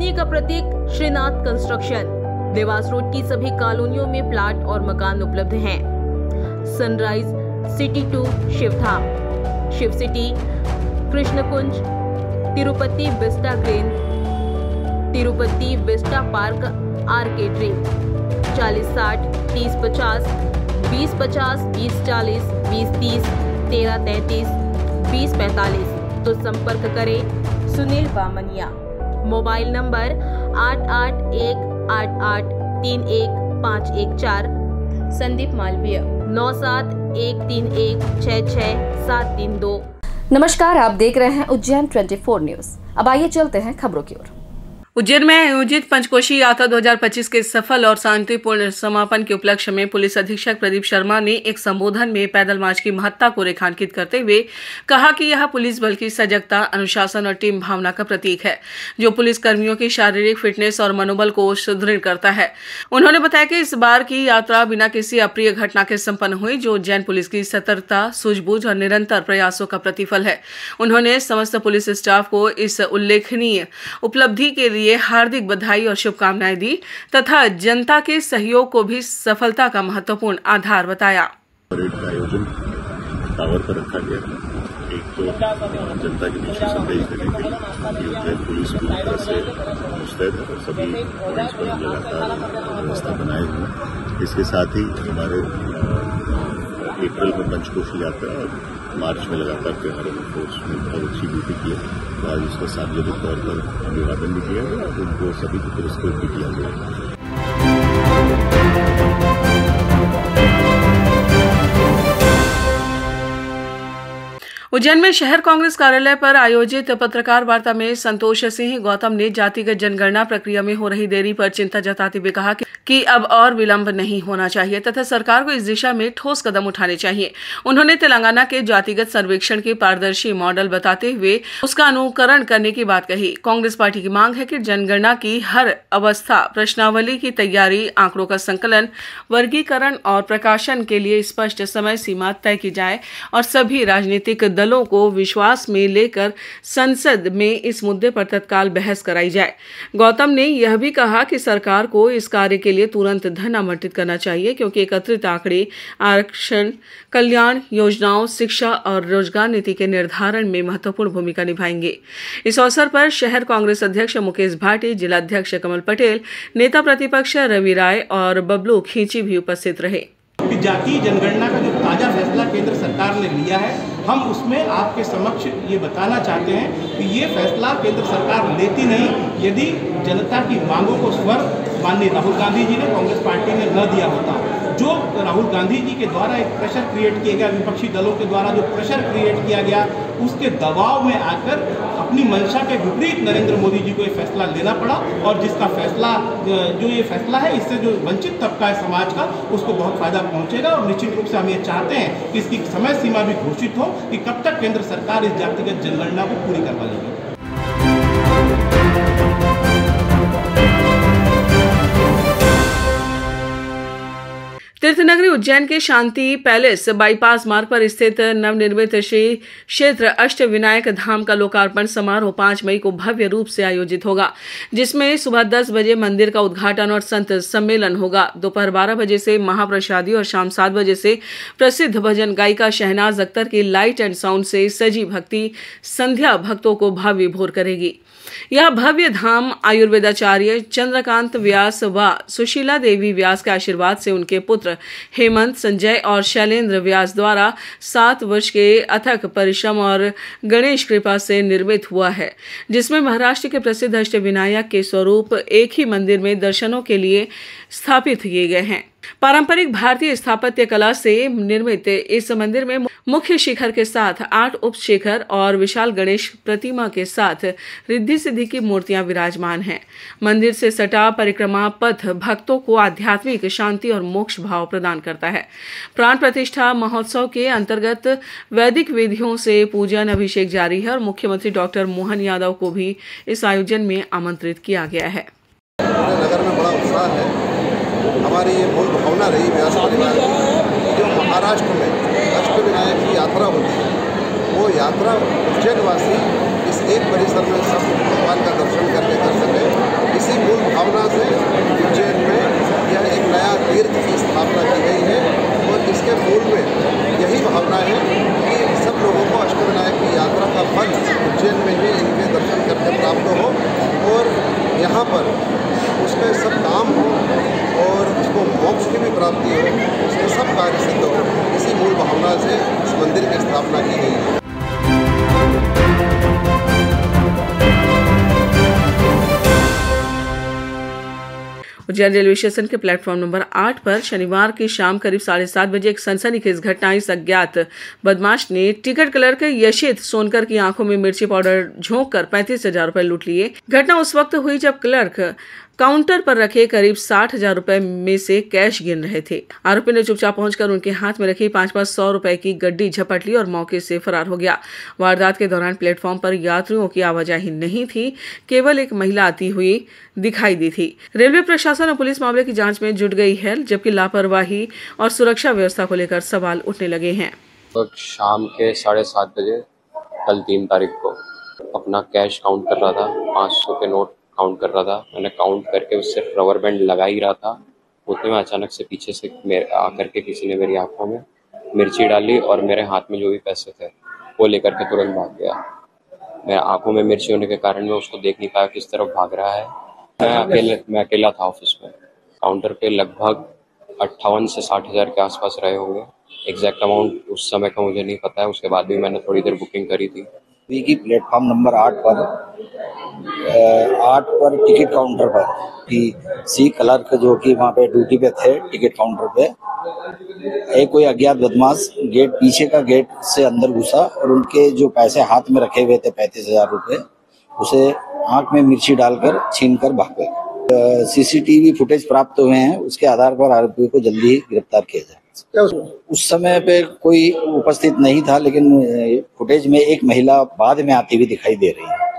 पत्नी का प्रतीक श्रीनाथ कंस्ट्रक्शन। देवास रोड की सभी कॉलोनियों में प्लाट और मकान उपलब्ध हैं। Sunrise city 2 Shivdham, Shiv city, Krishnakunj, Tirupati vista green, Tirupati vista park आर्केड्री। 4060 3050, 2050, 2040, 2030, 1333, 2045। तो संपर्क करें सुनील बामनिया। Mobile number 8818831514। संदीप मालवीय 9713166732। नमस्कार, आप देख रहे हैं उज्जैन 24 न्यूज। अब आइए चलते हैं खबरों की ओर। उज्जैन में आयोजित पंचकोशी यात्रा 2025 के सफल और शांतिपूर्ण समापन के उपलक्ष्य में पुलिस अधीक्षक प्रदीप शर्मा ने एक संबोधन में पैदल मार्च की महत्ता को रेखांकित करते हुए कहा कि यह पुलिस बल की सजगता, अनुशासन और टीम भावना का प्रतीक है, जो पुलिस कर्मियों की शारीरिक फिटनेस और मनोबल को सुदृढ़ करता है। उन्होंने बताया कि इस बार की यात्रा बिना किसी अप्रिय घटना के संपन्न हुई, जो उज्जैन पुलिस की सतर्कता, सूझबूझ और निरंतर प्रयासों का प्रतिफल है। उन्होंने समस्त पुलिस स्टाफ को इस उल्लेखनीय उपलब्धि के लिए हार्दिक बधाई और शुभकामनाएं दी तथा जनता के सहयोग को भी सफलता का महत्वपूर्ण आधार बताया। परेड का आयोजन टावर पर रखा गया। एक तो जनता के बीच संदेश देने के लिए कि उज्जैन पुलिस पूरी तरह से मुस्तैद है और सभी पॉइंट्स पर लगातार व्यवस्था बनाए हुए। इसके साथ ही हमारे अप्रैल में पंचकोशी यात्रा और मार्च में लगातार त्योहारों में फोर्स ने बहुत अच्छी ड्यूटी की है। तो आज उसका सार्वजनिक तौर पर अभिवादन भी किया गया और उनको सभी को पुरस्कृत भी किया गया। उज्जैन में शहर कांग्रेस कार्यालय पर आयोजित पत्रकार वार्ता में संतोष सिंह गौतम ने जातिगत जनगणना प्रक्रिया में हो रही देरी पर चिंता जताते हुए कहा कि अब और विलंब नहीं होना चाहिए तथा सरकार को इस दिशा में ठोस कदम उठाने चाहिए। उन्होंने तेलंगाना के जातिगत सर्वेक्षण की पारदर्शी मॉडल बताते हुए उसका अनुकरण करने की बात कही। कांग्रेस पार्टी की मांग है कि जनगणना की हर अवस्था, प्रश्नावली की तैयारी, आंकड़ों का संकलन, वर्गीकरण और प्रकाशन के लिए स्पष्ट समय सीमा तय की जाए और सभी राजनीतिक दलों को विश्वास में लेकर संसद में इस मुद्दे पर तत्काल बहस कराई जाए। गौतम ने यह भी कहा कि सरकार को इस कार्य के लिए तुरंत धन आवंटित करना चाहिए, क्योंकि एकत्रित आंकड़े आरक्षण, कल्याण योजनाओं, शिक्षा और रोजगार नीति के निर्धारण में महत्वपूर्ण भूमिका निभाएंगे। इस अवसर पर शहर कांग्रेस अध्यक्ष मुकेश भाटी, जिला अध्यक्ष कमल पटेल, नेता प्रतिपक्ष रवि राय और बबलू खींची भी उपस्थित रहे। जातीय जनगणना का जो ताजा फैसला केंद्र सरकार ने लिया है, हम उसमें आपके समक्ष ये बताना चाहते हैं कि ये फैसला केंद्र सरकार लेती नहीं यदि जनता की मांगों को स्वर माननीय राहुल गांधी जी ने, कांग्रेस पार्टी ने न दिया होता। जो राहुल गांधी जी के द्वारा एक प्रेशर क्रिएट किया गया, विपक्षी दलों के द्वारा जो प्रेशर क्रिएट किया गया, उसके दबाव में आकर अपनी मंशा के विपरीत नरेंद्र मोदी जी को ये फैसला लेना पड़ा और जिसका फैसला जो ये फैसला है, इससे जो वंचित तबका है समाज का, उसको बहुत फायदा पहुंचेगा। और निश्चित रूप से हम ये चाहते हैं कि इसकी समय सीमा भी घोषित हो कि कब तक केंद्र सरकार इस जातिगत जनगणना को पूरी करवा लेगी। तीर्थनगरी उज्जैन के शांति पैलेस बाईपास मार्ग पर स्थित नवनिर्मित श्री क्षेत्र अष्टविनायक धाम का लोकार्पण समारोह 5 मई को भव्य रूप से आयोजित होगा, जिसमें सुबह 10 बजे मंदिर का उद्घाटन और संत सम्मेलन होगा। दोपहर 12 बजे से महाप्रसादी और शाम 7 बजे से प्रसिद्ध भजन गायिका शहनाज अख्तर की लाइट एंड साउंड से सजी भक्ति संध्या भक्तों को भाव विभोर करेगी। यह भव्य धाम आयुर्वेदाचार्य चंद्रकांत व्यास व सुशीला देवी व्यास के आशीर्वाद से उनके पुत्र हेमंत, संजय और शैलेंद्र व्यास द्वारा 7 वर्ष के अथक परिश्रम और गणेश कृपा से निर्मित हुआ है, जिसमें महाराष्ट्र के प्रसिद्ध अष्टविनायक के स्वरूप एक ही मंदिर में दर्शनों के लिए स्थापित किए गए हैं। पारंपरिक भारतीय स्थापत्य कला से निर्मित इस मंदिर में मुख्य शिखर के साथ 8 उप शिखर और विशाल गणेश प्रतिमा के साथ रिद्धि सिद्धि की मूर्तियां विराजमान हैं। मंदिर से सटा परिक्रमा पथ भक्तों को आध्यात्मिक शांति और मोक्ष भाव प्रदान करता है। प्राण प्रतिष्ठा महोत्सव के अंतर्गत वैदिक विधियों से पूजन अभिषेक जारी है और मुख्यमंत्री डॉक्टर मोहन यादव को भी इस आयोजन में आमंत्रित किया गया है। नगर में बड़ा उत्साह है। हमारी ये मूल भावना रही व्यास परिवार की, जो महाराष्ट्र में अष्टविनायक की यात्रा होती है, वो यात्रा उज्जैनवासी इस एक परिसर में सब भगवान का दर्शन करके कर सके। इसी मूल भावना से उज्जैन में यह एक नया तीर्थ की स्थापना की गई है और इसके मूल में यही भावना है कि सब लोगों को अष्टविनायक की यात्रा का फल उज्जैन में ही इनके दर्शन करके प्राप्त हो और यहाँ पर उसके सब काम हो और उसको मोक्ष की भी प्राप्ति हो, उसके सब कार्य सिद्ध हो। इसी मूल भावना से इस मंदिर की स्थापना की गई है। उज्जैन रेलवे स्टेशन के प्लेटफॉर्म नंबर 8 पर शनिवार की शाम करीब 7:30 बजे एक सनसनीखेज घटना। इस अज्ञात बदमाश ने टिकट क्लर्क यशित सोनकर की आंखों में मिर्ची पाउडर झोंककर 35,000 रुपए लूट लिए। घटना उस वक्त हुई जब क्लर्क काउंटर पर रखे करीब 60,000 रुपए में से कैश गिन रहे थे। आरोपी ने चुपचाप पहुंचकर उनके हाथ में रखी 500 रुपए की गड्डी झपट ली और मौके से फरार हो गया। वारदात के दौरान प्लेटफॉर्म पर यात्रियों की आवाजाही नहीं थी, केवल एक महिला आती हुई दिखाई दी थी। रेलवे प्रशासन और पुलिस मामले की जांच में जुट गई है, जबकि लापरवाही और सुरक्षा व्यवस्था को लेकर सवाल उठने लगे हैं। तो शाम के 7:30 बजे कल 3 तारीख को अपना कैश काउंट कर रहा था, 500 के नोट काउंट कर रहा था। मैंने काउंट करके उससे रबर बैंड लगा ही रहा था, उतने में अचानक से पीछे से आकर के किसी ने मेरी आंखों में मिर्ची डाली और मेरे हाथ में जो भी पैसे थे वो लेकर के तुरंत भाग गया। मेरे आंखों में मिर्ची होने के कारण मैं उसको देख नहीं पाया किस तरफ भाग रहा है। मैं अकेला था ऑफिस में। काउंटर पे लगभग 58 से 60,000 के आसपास रहे होंगे। एग्जैक्ट अमाउंट उस समय का मुझे नहीं पता है, उसके बाद भी मैंने थोड़ी देर बुकिंग करी थी। की प्लेटफॉर्म नंबर 8 पर टिकट काउंटर पर कि सी क्लर्क जो कि वहाँ पे ड्यूटी पे थे टिकट काउंटर पे, एक कोई अज्ञात बदमाश गेट पीछे का गेट से अंदर घुसा और उनके जो पैसे हाथ में रखे हुए थे 35,000 रुपए, उसे आंख में मिर्ची डालकर छीन कर भाग गए। सीसीटीवी फुटेज प्राप्त हुए हैं, उसके आधार पर आरोपी को जल्दी ही गिरफ्तार किया जाए। उस समय पे कोई उपस्थित नहीं था, लेकिन फुटेज में एक महिला बाद में आती हुई दिखाई दे रही है।